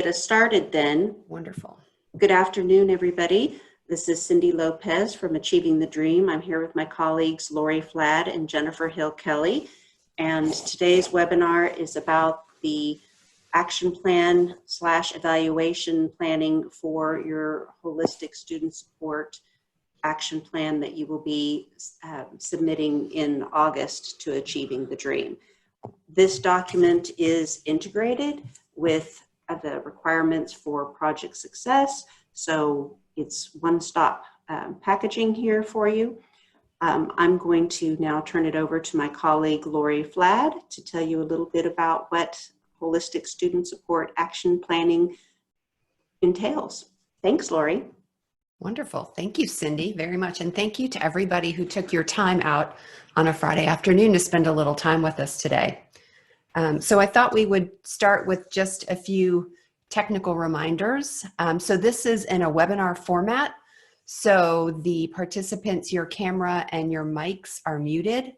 Get us started then. Wonderful. Good afternoon, everybody. This is Cindy Lopez from Achieving the Dream. I'm here with my colleagues Lori Flad and Jennifer Hill Kelly. And today's webinar is about the action plan / evaluation planning for your holistic student support action plan that you will be submitting in August to Achieving the Dream. This document is integrated with the requirements for project success. So it's one-stop packaging here for you. I'm going to now turn it over to my colleague, Lori Flad, to tell you a little bit about what holistic student support action planning entails. Thanks, Lori. Wonderful. Thank you, Cindy, very much. And thank you to everybody who took your time out on a Friday afternoon to spend a little time with us today. So I thought we would start with just a few technical reminders. So this is in a webinar format. So the participants, your camera and your mics are muted.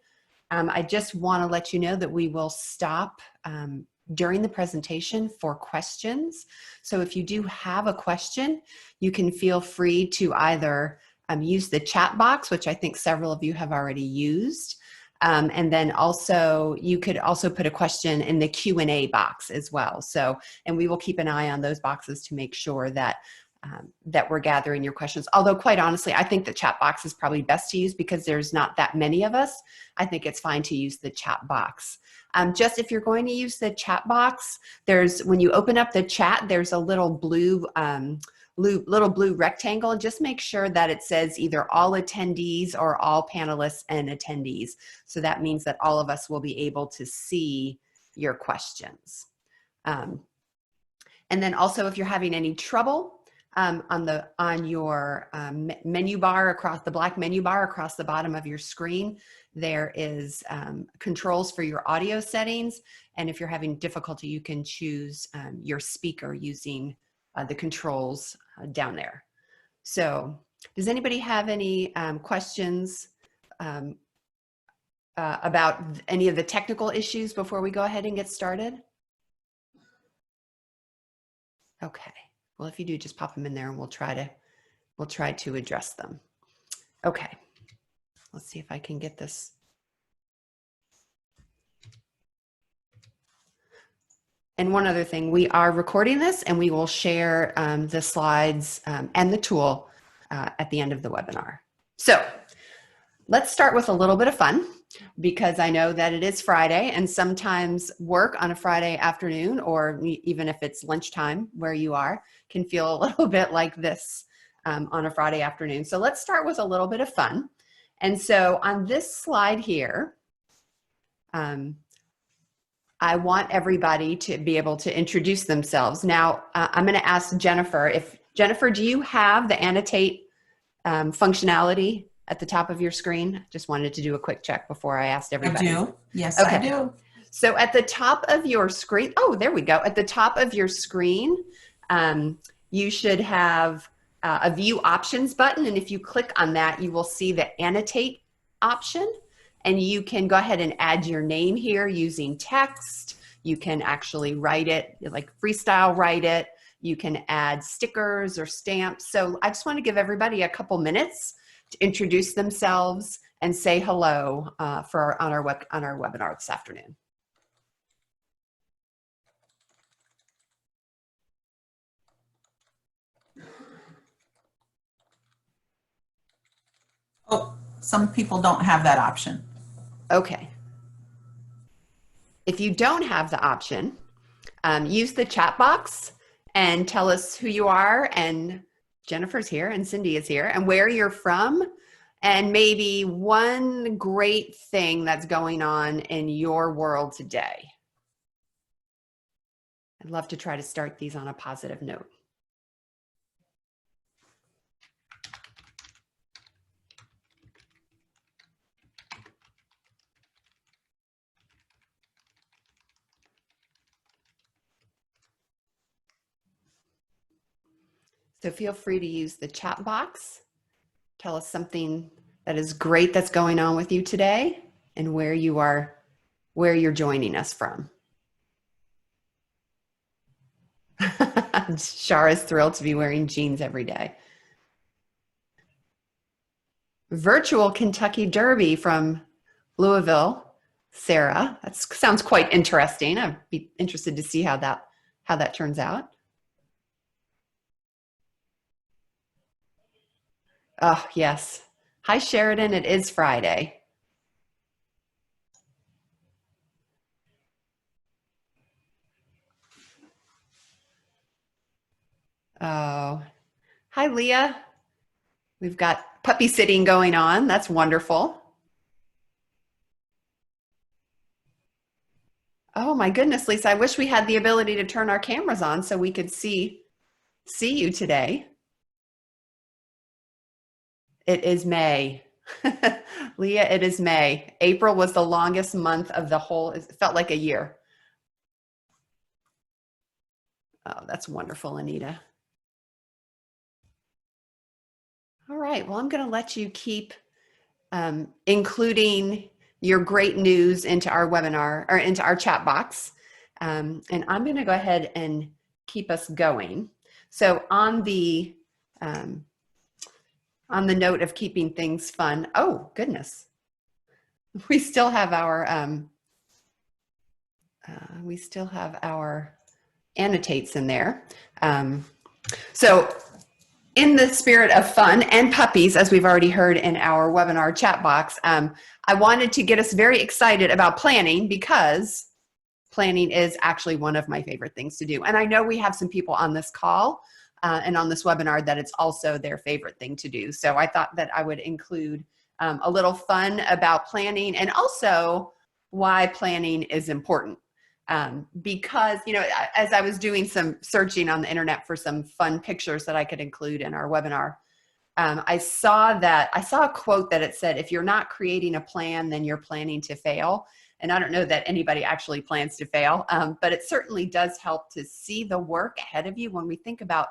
I just want to let you know that we will stop during the presentation for questions. So if you do have a question, you can feel free to either use the chat box, which I think several of you have already used. And then also, you could also put a question in the Q&A box as well. So, and we will keep an eye on those boxes to make sure that that we're gathering your questions. Although quite honestly, I think the chat box is probably best to use because there's not that many of us. I think it's fine to use the chat box. Just if you're going to use the chat box, when you open up the chat, there's a little blue rectangle, and just make sure that it says either all attendees or all panelists and attendees. So that means that all of us will be able to see your questions. And then also, if you're having any trouble on your menu bar across the black menu bar across the bottom of your screen, there is controls for your audio settings. And if you're having difficulty, you can choose your speaker using the controls down there. So does anybody have any questions about any of the technical issues before we go ahead and get started? Okay, well, if you do, just pop them in there and we'll try to address them. Okay, let's see if I can get this. And one other thing, we are recording this and we will share the slides and the tool at the end of the webinar. So let's start with a little bit of fun, because I know that it is Friday and sometimes work on a Friday afternoon, or even if it's lunchtime where you are, can feel a little bit like this on a Friday afternoon. So let's start with a little bit of fun. And so on this slide here, I want everybody to be able to introduce themselves. Now, I'm going to ask Jennifer, Jennifer, do you have the Annotate functionality at the top of your screen? Just wanted to do a quick check before I asked everybody. I do. Yes, okay. I do. So at the top of your screen, oh, there we go. At the top of your screen, you should have a View Options button. And if you click on that, you will see the Annotate option. And you can go ahead and add your name here using text. You can actually write it, like freestyle write it. You can add stickers or stamps. So I just want to give everybody a couple minutes to introduce themselves and say hello on our webinar this afternoon. Oh, some people don't have that option. Okay. If you don't have the option, use the chat box and tell us who you are, and Jennifer's here and Cindy is here, and where you're from, and maybe one great thing that's going on in your world today. I'd love to try to start these on a positive note. So feel free to use the chat box. Tell us something that is great that's going on with you today and where you're joining us from. Shar is thrilled to be wearing jeans every day. Virtual Kentucky Derby from Louisville, Sarah. That sounds quite interesting. I'd be interested to see how that turns out. Oh, yes. Hi, Sheridan. It is Friday. Oh, hi, Leah. We've got puppy sitting going on. That's wonderful. Oh my goodness, Lisa, I wish we had the ability to turn our cameras on so we could see you today. It is May. Leah, it is May. April was the longest month of the whole, it felt like a year. Oh, that's wonderful, Anita. All right, well, I'm going to let you keep including your great news into our webinar or into our chat box. And I'm going to go ahead and keep us going. So on the note of keeping things fun, oh goodness, we still have our annotates in there. So in the spirit of fun and puppies, as we've already heard in our webinar chat box, I wanted to get us very excited about planning because planning is actually one of my favorite things to do. And I know we have some people on this call and on this webinar that it's also their favorite thing to do. So I thought that I would include a little fun about planning and also why planning is important. Because, you know, as I was doing some searching on the internet for some fun pictures that I could include in our webinar, I saw a quote that it said, if you're not creating a plan, then you're planning to fail. And I don't know that anybody actually plans to fail, but it certainly does help to see the work ahead of you. When we think about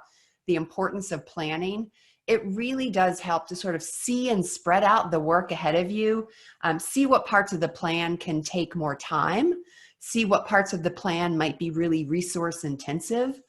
the importance of planning, it really does help to sort of see and spread out the work ahead of you, see what parts of the plan can take more time, see what parts of the plan might be really resource intensive,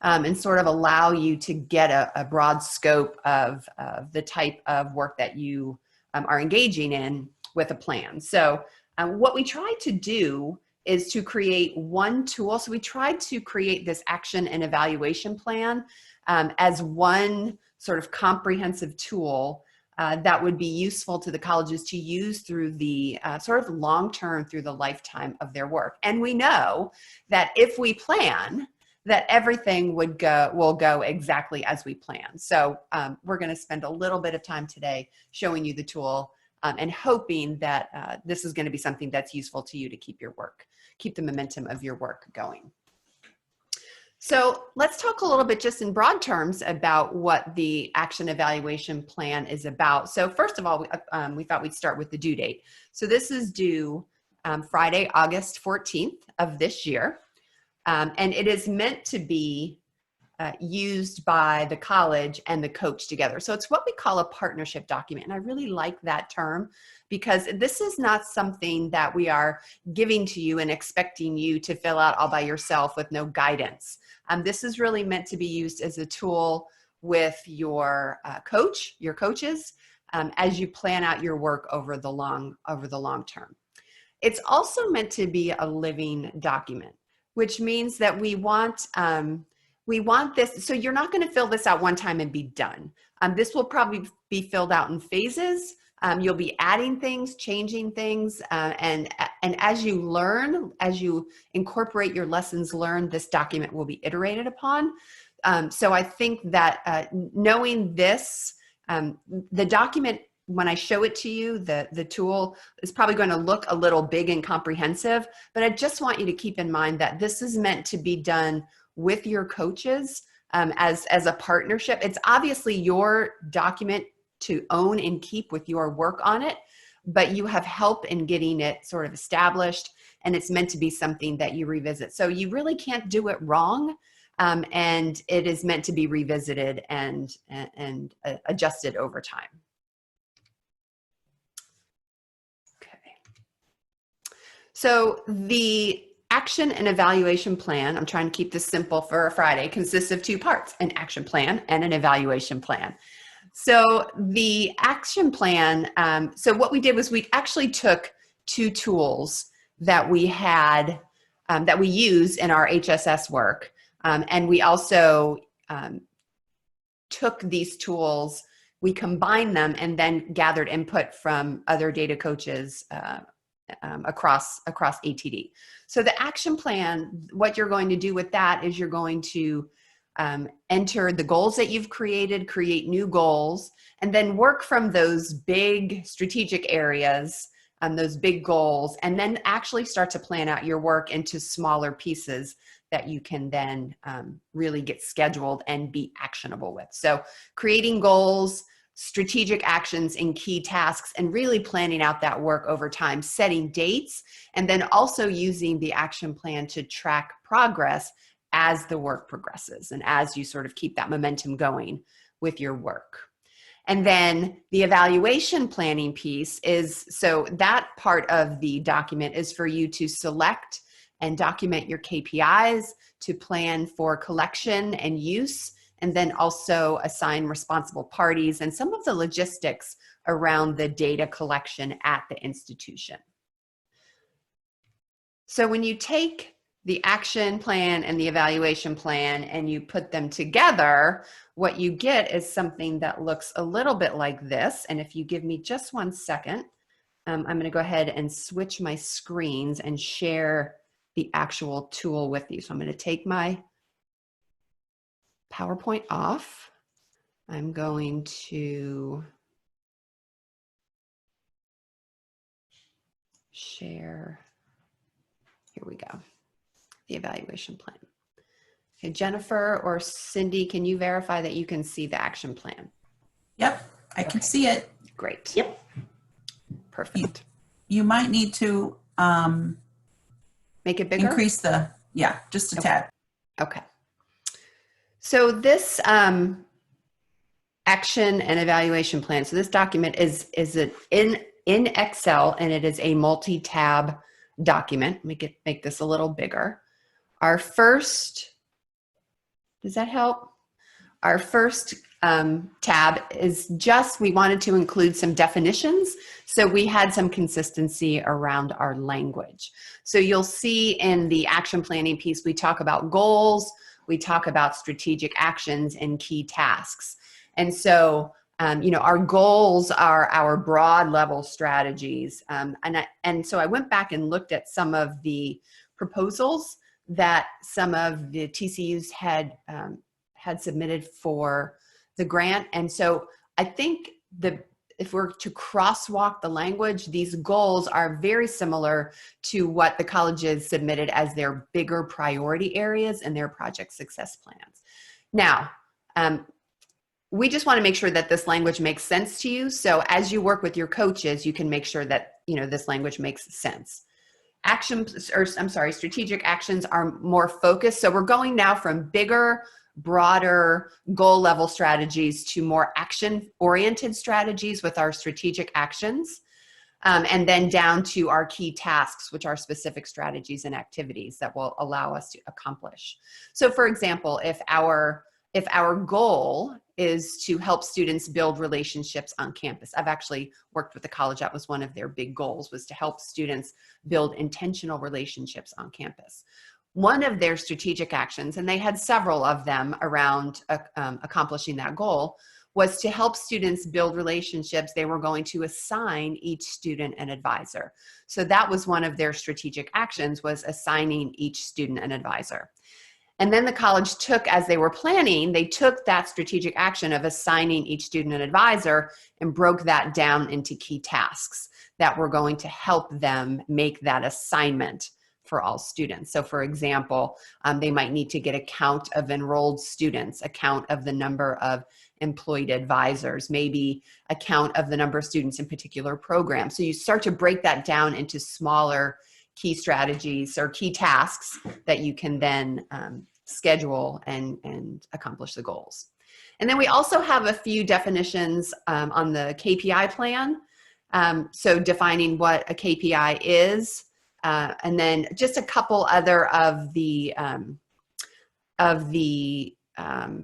and sort of allow you to get a broad scope of the type of work that you are engaging in with a plan. So what we tried to do is to create one tool. So we tried to create this action and evaluation plan as one sort of comprehensive tool that would be useful to the colleges to use through the sort of long-term, through the lifetime of their work. And we know that if we plan, that everything will go exactly as we plan. So we're going to spend a little bit of time today showing you the tool and hoping that this is going to be something that's useful to you to keep the momentum of your work going. So let's talk a little bit just in broad terms about what the action evaluation plan is about. So first of all, we thought we'd start with the due date. So this is due Friday, August 14th of this year. And it is meant to be used by the college and the coach together. So it's what we call a partnership document. And I really like that term because this is not something that we are giving to you and expecting you to fill out all by yourself with no guidance. This is really meant to be used as a tool with your coaches, as you plan out your work over the long term. It's also meant to be a living document, which means that we want this, so you're not going to fill this out one time and be done. This will probably be filled out in phases. You'll be adding things, changing things, and as you learn, as you incorporate your lessons learned, this document will be iterated upon. So I think that knowing this, the document, when I show it to you, the tool is probably going to look a little big and comprehensive, but I just want you to keep in mind that this is meant to be done with your coaches as a partnership. It's obviously your document to own and keep with your work on it, but you have help in getting it sort of established, and it's meant to be something that you revisit. So you really can't do it wrong, and it is meant to be revisited and adjusted over time. So the action and evaluation plan, I'm trying to keep this simple for a Friday, consists of two parts, an action plan and an evaluation plan. So the action plan, so what we did was we actually took two tools that we had, that we use in our HSS work. And we also took these tools, we combined them and then gathered input from other data coaches across ATD. So the action plan, what you're going to do with that is you're going to enter the goals that you've created, create new goals, and then work from those big strategic areas, those big goals, and then actually start to plan out your work into smaller pieces that you can then really get scheduled and be actionable with. So creating goals, strategic actions and key tasks, and really planning out that work over time, setting dates, and then also using the action plan to track progress as the work progresses and as you sort of keep that momentum going with your work. And then the evaluation planning piece is, so that part of the document is for you to select and document your KPIs, to plan for collection and use, and then also assign responsible parties and some of the logistics around the data collection at the institution. So when you take the action plan and the evaluation plan and you put them together, what you get is something that looks a little bit like this. And if you give me just 1 second, I'm going to go ahead and switch my screens and share the actual tool with you. So I'm going to take my PowerPoint off. I'm going to share. Here we go. The evaluation plan. Okay, Jennifer or Cindy, can you verify that you can see the action plan? Yep, I can see it. Great. Yep. Perfect. You might need to Make it bigger? increase the, yeah, just a tad. Okay. So this action and evaluation plan, so this document is in Excel, and it is a multi-tab document. Let me make this a little bigger. Our first, does that help? Our first tab is just, we wanted to include some definitions, so we had some consistency around our language. So you'll see in the action planning piece, we talk about goals, we talk about strategic actions and key tasks. And so, you know, our goals are our broad level strategies. And so I went back and looked at some of the proposals that some of the TCUs had submitted for the grant. And so I think if we're to crosswalk the language, these goals are very similar to what the colleges submitted as their bigger priority areas and their project success plans. Now, we just want to make sure that this language makes sense to you. So as you work with your coaches, you can make sure that, you know, this language makes sense. Strategic actions are more focused. So we're going now from bigger, broader goal level strategies to more action oriented strategies with our strategic actions. And then down to our key tasks, which are specific strategies and activities that will allow us to accomplish. So for example, if our goal is to help students build relationships on campus. I've actually worked with the college. That was one of their big goals, was to help students build intentional relationships on campus. One of their strategic actions, and they had several of them around accomplishing that goal, was to help students build relationships. They were going to assign each student an advisor. So that was one of their strategic actions, was assigning each student an advisor. And then the college took, as they were planning, they took that strategic action of assigning each student an advisor and broke that down into key tasks that were going to help them make that assignment for all students. So for example, they might need to get a count of enrolled students, a count of the number of employed advisors, maybe a count of the number of students in particular programs. So you start to break that down into smaller key strategies or key tasks that you can then schedule and accomplish the goals. And then we also have a few definitions on the KPI plan. So defining what a KPI is, and then just a couple other of the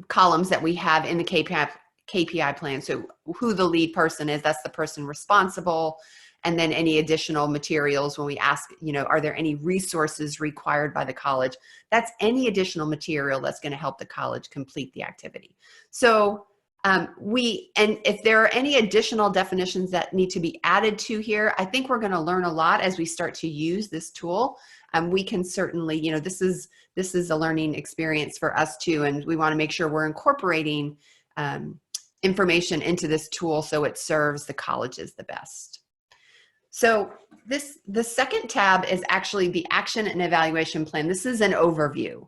columns that we have in the KPI plan. So who the lead person is, that's the person responsible. And then any additional materials when we ask, you know, are there any resources required by the college? That's any additional material that's going to help the college complete the activity. So and if there are any additional definitions that need to be added to here, I think we're going to learn a lot as we start to use this tool. We can certainly, you know, this is a learning experience for us too, and we want to make sure we're incorporating information into this tool so it serves the colleges the best. So the second tab is actually the action and evaluation plan. This is an overview.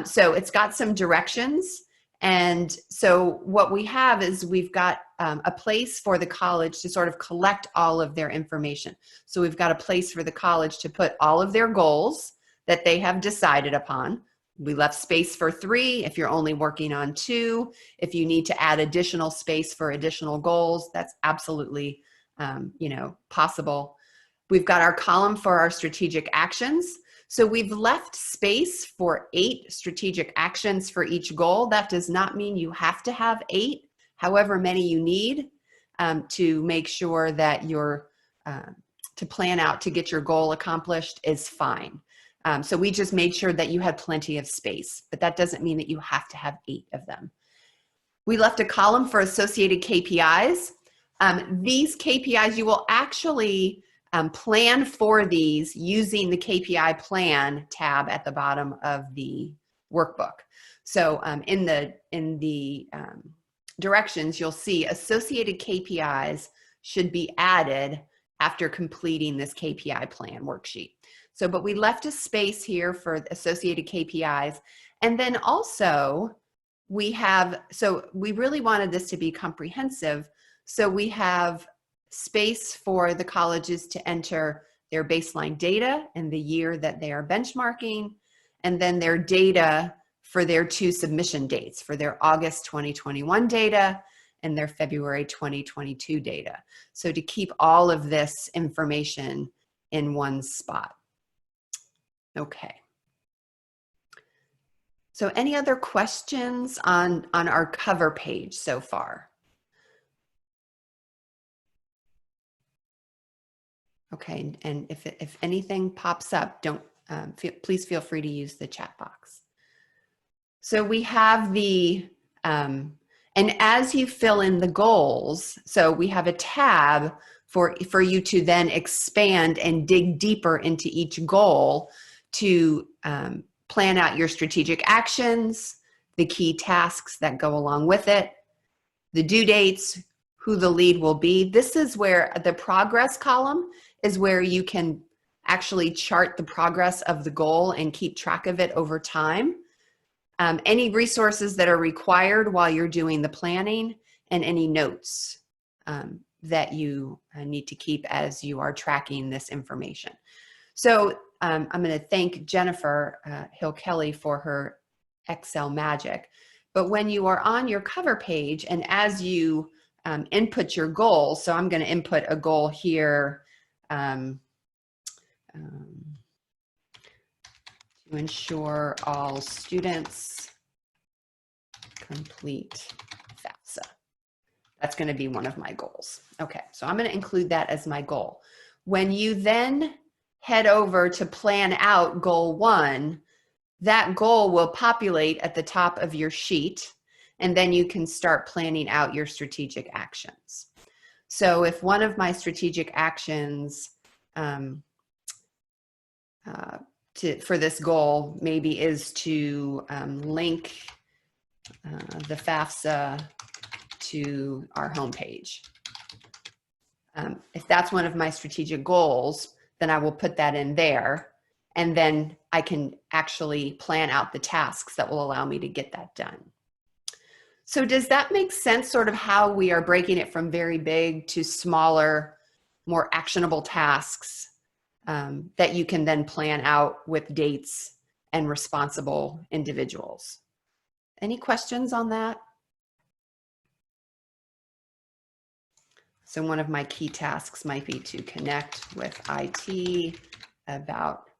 So it's got some directions. And so what we have is we've got a place for the college to sort of collect all of their information. So we've got a place for the college to put all of their goals that they have decided upon. We left space for 3 if you're only working on 2. If you need to add additional space for additional goals, that's absolutely you know, possible. We've got our column for our strategic actions. So we've left space for 8 strategic actions for each goal. That does not mean you have to have 8, however many you need to make sure that you're, to plan out to get your goal accomplished is fine. So we just made sure that you had plenty of space, but that doesn't mean that you have to have 8 of them. We left a column for associated KPIs. These KPIs, you will actually plan for these using the KPI plan tab at the bottom of the workbook. So in the directions, you'll see associated KPIs should be added after completing this KPI plan worksheet. So, but we left a space here for associated KPIs. And then also we have, so we really wanted this to be comprehensive. So we have space for the colleges to enter their baseline data and the year that they are benchmarking, and then their data for their 2 submission dates, for their August 2021 data and their February 2022 data. So to keep all of this information in one spot. Okay. So any other questions on our cover page so far? Okay, and if anything pops up, please feel free to use the chat box. So we have the, and as you fill in the goals, so we have a tab for you to then expand and dig deeper into each goal to plan out your strategic actions, the key tasks that go along with it, the due dates, who the lead will be. This is where the progress column is where you can actually chart the progress of the goal and keep track of it over time. Any resources that are required while you're doing the planning, and any notes that you need to keep as you are tracking this information. So I'm going to thank Jennifer Hill-Kelly for her Excel magic. But when you are on your cover page and as you input your goal, so I'm going to input a goal here to ensure all students complete FAFSA. That's going to be one of my goals. Okay, so I'm going to include that as my goal. When you then head over to plan out goal 1, that goal will populate at the top of your sheet, and then you can start planning out your strategic actions. So if one of my strategic actions for this goal maybe is to link the FAFSA to our homepage. If that's one of my strategic goals, then I will put that in there, and then I can actually plan out the tasks that will allow me to get that done. So does that make sense, sort of how we are breaking it from very big to smaller, more actionable tasks that you can then plan out with dates and responsible individuals? Any questions on that? So one of my key tasks might be to connect with IT about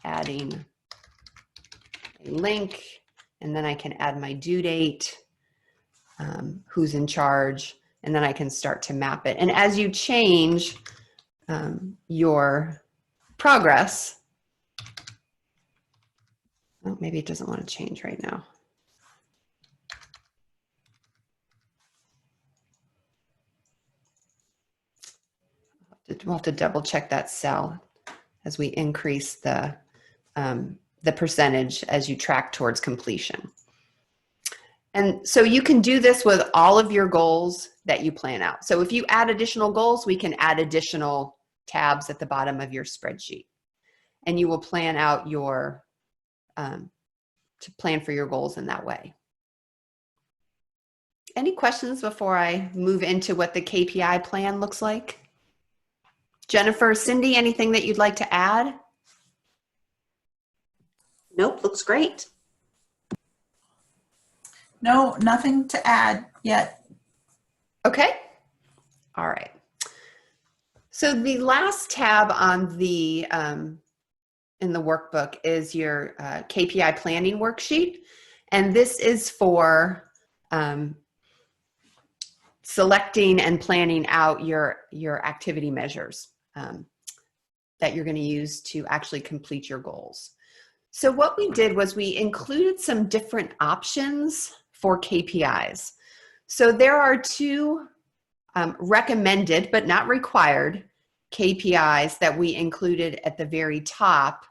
adding a link, and then I can add my due date, who's in charge, and then I can start to map it. And as you change your progress, oh, maybe it doesn't want to change right now. We'll have to double check that cell as we increase the percentage as you track towards completion. And so you can do this with all of your goals that you plan out. So if you add additional goals, we can add additional tabs at the bottom of your spreadsheet. And you will plan out your, to plan for your goals in that way. Any questions before I move into what the KPI plan looks like? Jennifer, Cindy, anything that you'd like to add? Nope, looks great. No, nothing to add yet. Okay. All right. So the last tab on the in the workbook is your Kpi Planning Worksheet. And this is for selecting and planning out your activity measures that you're going to use to actually complete your goals. So what we did was we included some different options for KPIs. So there are two recommended but not required KPIs that we included at the very top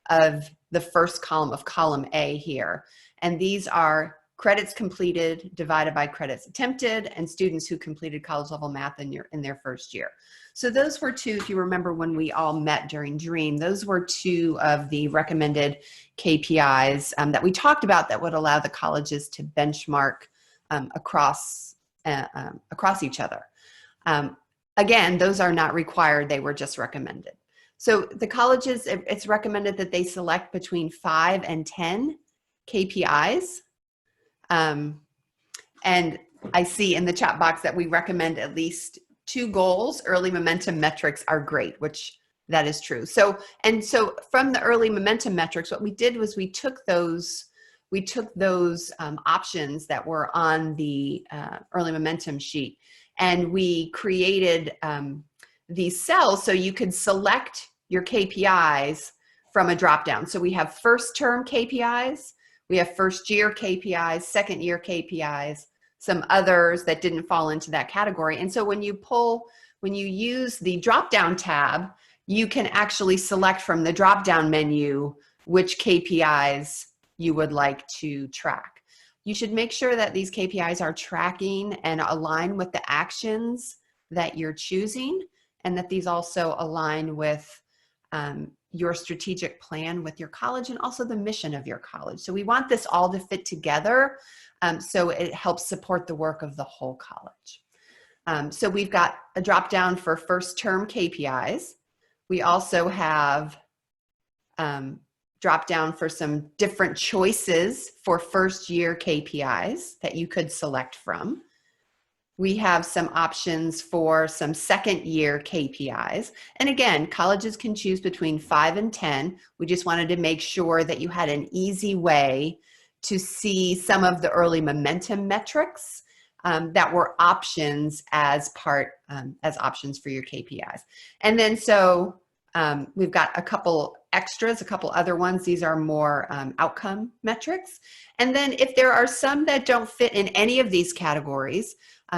of the first column of column A here. And these are credits completed divided by credits attempted and students who completed college level math in their first year. So those were two, if you remember when we all met during DREAM, those were two of the recommended KPIs that we talked about that would allow the colleges to benchmark across each other. Again, those are not required, they were just recommended. So the colleges, it's recommended that they select between 5 and 10 KPIs. And I see in the chat box that we recommend at least 2 goals. Early momentum metrics are great, which that is true. So from the early momentum metrics, what we did was we took those options that were on the early momentum sheet, and we created these cells so you could select your KPIs from a drop-down. So we have first term KPIs, we have first year KPIs, second year KPIs, some others that didn't fall into that category. And so when you use the drop-down tab, you can actually select from the drop-down menu which KPIs you would like to track. You should make sure that these KPIs are tracking and align with the actions that you're choosing, and that these also align with your strategic plan with your college and also the mission of your college. So we want this all to fit together so it helps support the work of the whole college. So we've got a drop down for first term KPIs. We also have drop down for some different choices for first year KPIs that you could select from. We have some options for some second year KPIs. And again, colleges can choose between 5 and 10. We just wanted to make sure that you had an easy way to see some of the early momentum metrics that were options as options for your KPIs. And then so we've got a couple extras, a couple other ones. These are more outcome metrics. And then if there are some that don't fit in any of these categories,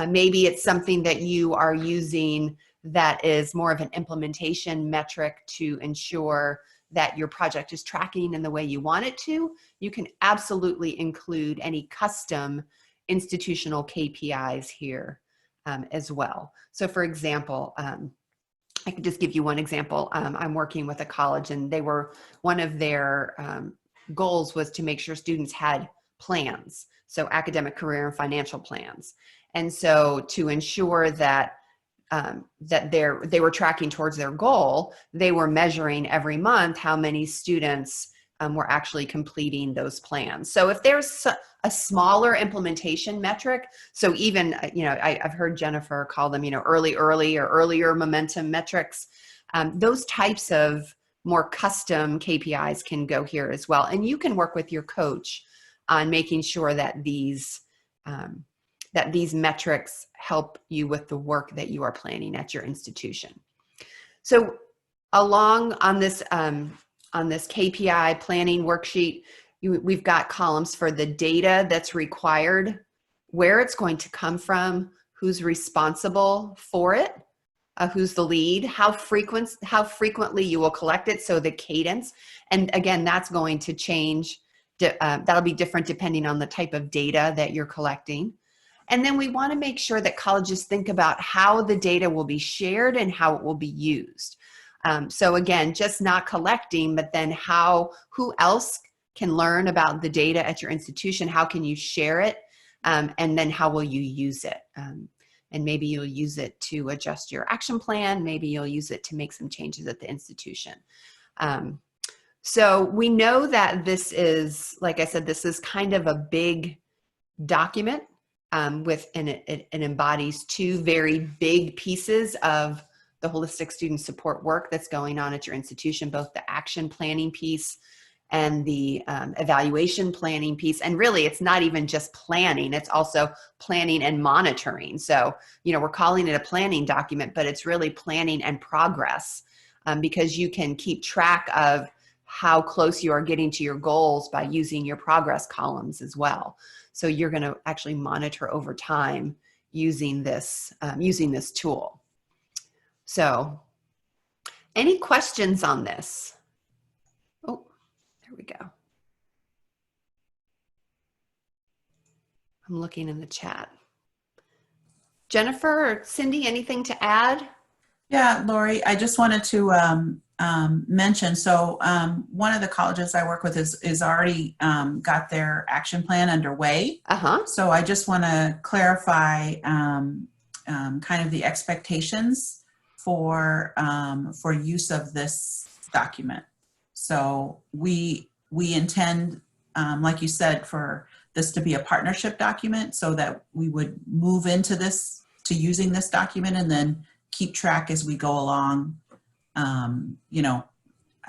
maybe it's something that you are using that is more of an implementation metric to ensure that your project is tracking in the way you want it to, you can absolutely include any custom institutional KPIs here as well. So for example, I could just give you one example. I'm working with a college, and one of their goals was to make sure students had plans, so academic, career, and financial plans. And so to ensure that they were tracking towards their goal, they were measuring every month how many students were actually completing those plans. So if there's a smaller implementation metric, so even, I've heard Jennifer call them, early or earlier momentum metrics, those types of more custom KPIs can go here as well. And you can work with your coach on making sure that these metrics help you with the work that you are planning at your institution. So along on this KPI planning worksheet, we've got columns for the data that's required, where it's going to come from, who's responsible for it, who's the lead, how frequently you will collect it, so the cadence. And again, that's going to change. That'll be different depending on the type of data that you're collecting. And then we want to make sure that colleges think about how the data will be shared and how it will be used. So again, just not collecting, but then who else can learn about the data at your institution? How can you share it? And then how will you use it? And maybe you'll use it to adjust your action plan. Maybe you'll use it to make some changes at the institution. So we know that this is, like I said, this is kind of a big document and it embodies two very big pieces of the holistic student support work that's going on at your institution, both the action planning piece and the evaluation planning piece. And really, it's not even just planning, it's also planning and monitoring. So, we're calling it a planning document, but it's really planning and progress, because you can keep track of how close you are getting to your goals by using your progress columns as well. So you're going to actually monitor over time using this tool. So any questions on this? Oh, there we go. I'm looking in the chat. Jennifer or Cindy, anything to add? Yeah, Lori, I just wanted to mention, so one of the colleges I work with is already got their action plan underway. So I just want to clarify kind of the expectations for use of this document. So we intend, like you said, for this to be a partnership document, so that we would move into using this document and then keep track as we go along.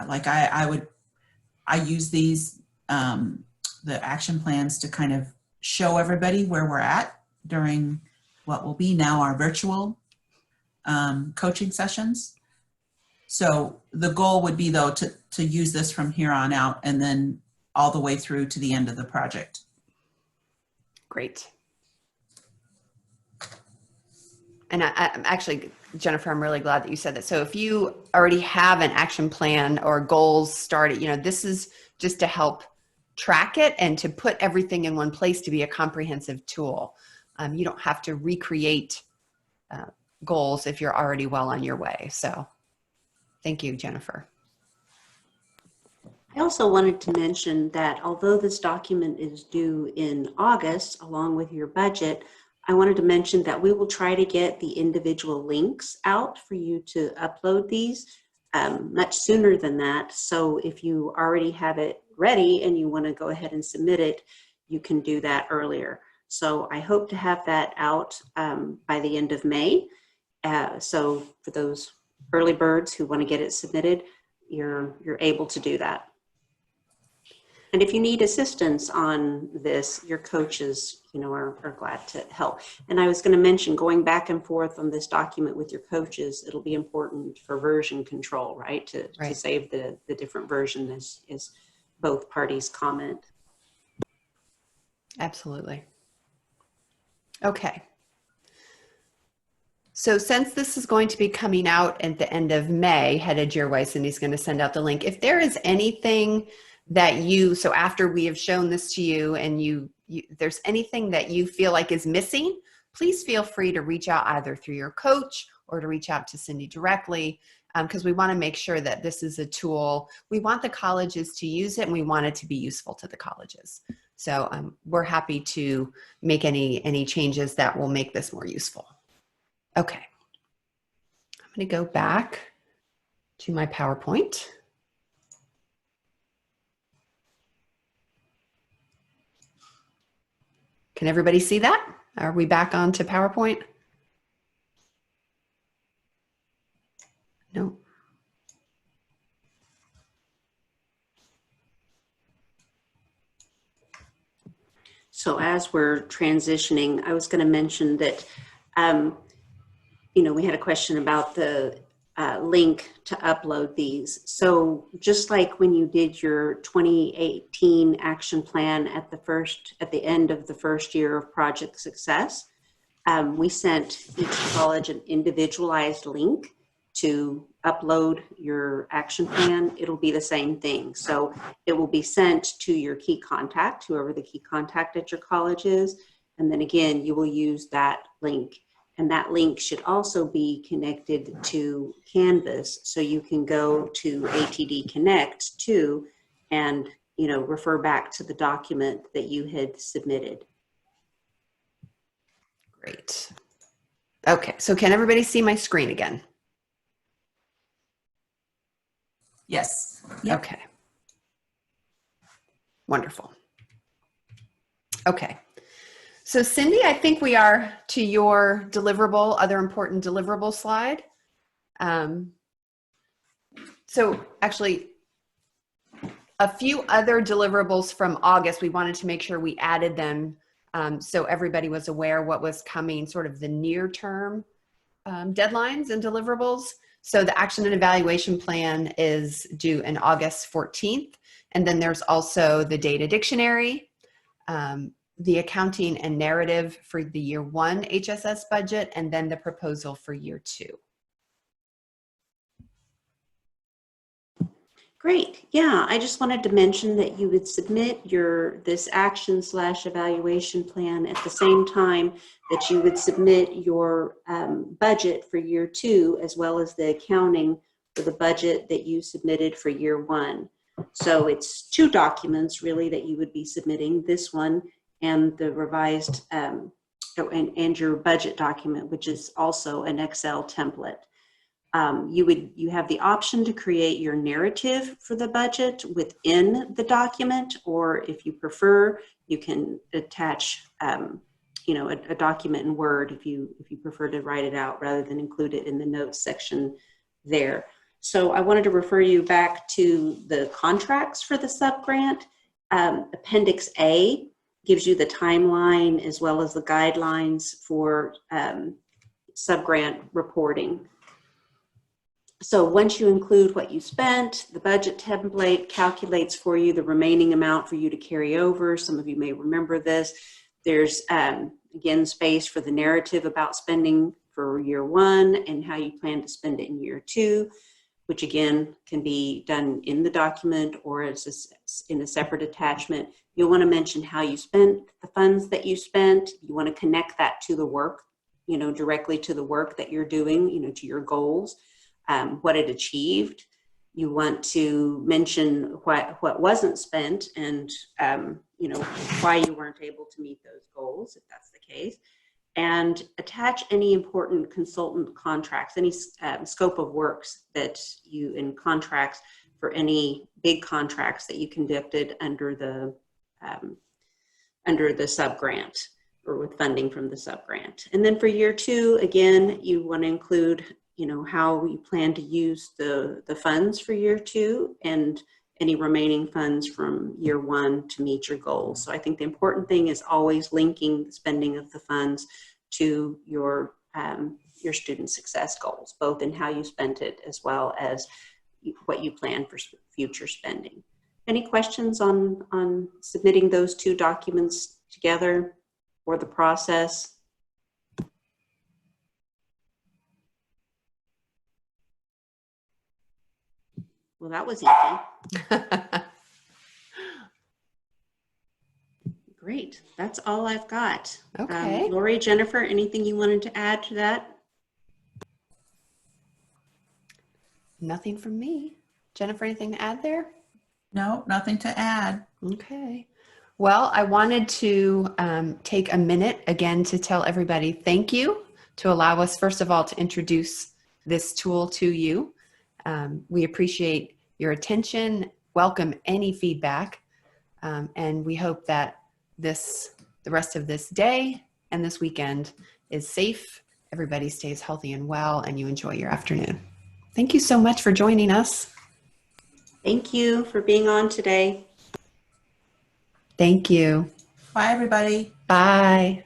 Like I use these, the action plans to kind of show everybody where we're at during what will be now our virtual coaching sessions. So the goal would be, though, to use this from here on out and then all the way through to the end of the project. Great. And I'm actually, Jennifer, I'm really glad that you said that. So if you already have an action plan or goals started, this is just to help track it and to put everything in one place to be a comprehensive tool. You don't have to recreate goals if you're already well on your way. So thank you, Jennifer. I also wanted to mention that although this document is due in August, along with your budget, I wanted to mention that we will try to get the individual links out for you to upload these much sooner than that. So if you already have it ready and you want to go ahead and submit it, you can do that earlier. So I hope to have that out by the end of May. So for those early birds who want to get it submitted, you're able to do that. And if you need assistance on this, your coaches, are glad to help. And I was going to mention, going back and forth on this document with your coaches, it'll be important for version control, right? To save the different version as both parties comment. Absolutely. Okay. So since this is going to be coming out at the end of May, headed your way, Cindy's going to send out the link. If there is anything that so after we have shown this to you and there's anything that you feel like is missing, please feel free to reach out either through your coach or to reach out to Cindy directly, because we want to make sure that this is a tool. We want the colleges to use it and we want it to be useful to the colleges. So we're happy to make any changes that will make this more useful. Okay, I'm going to go back to my PowerPoint. Can everybody see that? Are we back on to PowerPoint? No. So as we're transitioning, I was going to mention that, we had a question about the link to upload these. So just like when you did your 2018 action plan at the end of the first year of project success, we sent each college an individualized link to upload your action plan. It'll be the same thing. So it will be sent to your key contact, whoever the key contact at your college is. And then again, you will use that link. And that link should also be connected to Canvas. So you can go to ATD Connect too, and refer back to the document that you had submitted. Great. Okay, so can everybody see my screen again? Yes. Yep. Okay. Wonderful. Okay. So Cindy, I think we are to your deliverable, other important deliverable slide. So actually, a few other deliverables from August, we wanted to make sure we added them so everybody was aware what was coming, sort of the near term deadlines and deliverables. So the action and evaluation plan is due in August 14th. And then there's also the data dictionary, the accounting and narrative for the year 1 HSS budget, and then the proposal for year 2. Great. Yeah, I just wanted to mention that you would submit this action/evaluation plan at the same time that you would submit your budget for year 2, as well as the accounting for the budget that you submitted for year 1. So it's 2 documents really that you would be submitting, this one and the revised and your budget document, which is also an Excel template. You have the option to create your narrative for the budget within the document, or if you prefer, you can attach a document in Word if you prefer to write it out rather than include it in the notes section there. So I wanted to refer you back to the contracts for the subgrant. Appendix A gives you the timeline as well as the guidelines for subgrant reporting. So once you include what you spent, the budget template calculates for you the remaining amount for you to carry over. Some of you may remember this. There's, again, space for the narrative about spending for year 1 and how you plan to spend it in year 2, which again can be done in the document or as in a separate attachment. You'll want to mention how you spent the funds that you spent. You want to connect that to the work, directly to the work that you're doing, to your goals. What it achieved. You want to mention what wasn't spent and why you weren't able to meet those goals, if that's the case, and attach any important consultant contracts, any scope of works that in contracts for any big contracts that you conducted under the subgrant or with funding from the subgrant. And then for year 2, again, you want to include how you plan to use the funds for year 2 and any remaining funds from year 1 to meet your goals. So I think the important thing is always linking the spending of the funds to your student success goals, both in how you spent it as well as what you plan for future spending. Any questions on submitting those 2 documents together or the process? Well, that was easy. Great. That's all I've got. Okay. Lori, Jennifer, anything you wanted to add to that? Nothing from me. Jennifer, anything to add there? No, nothing to add. Okay. Well, I wanted to take a minute again to tell everybody thank you to allow us, first of all, to introduce this tool to you. We appreciate your attention, welcome any feedback, and we hope that the rest of this day and this weekend is safe, everybody stays healthy and well, and you enjoy your afternoon. Thank you so much for joining us. Thank you for being on today. Thank you. Bye, everybody. Bye.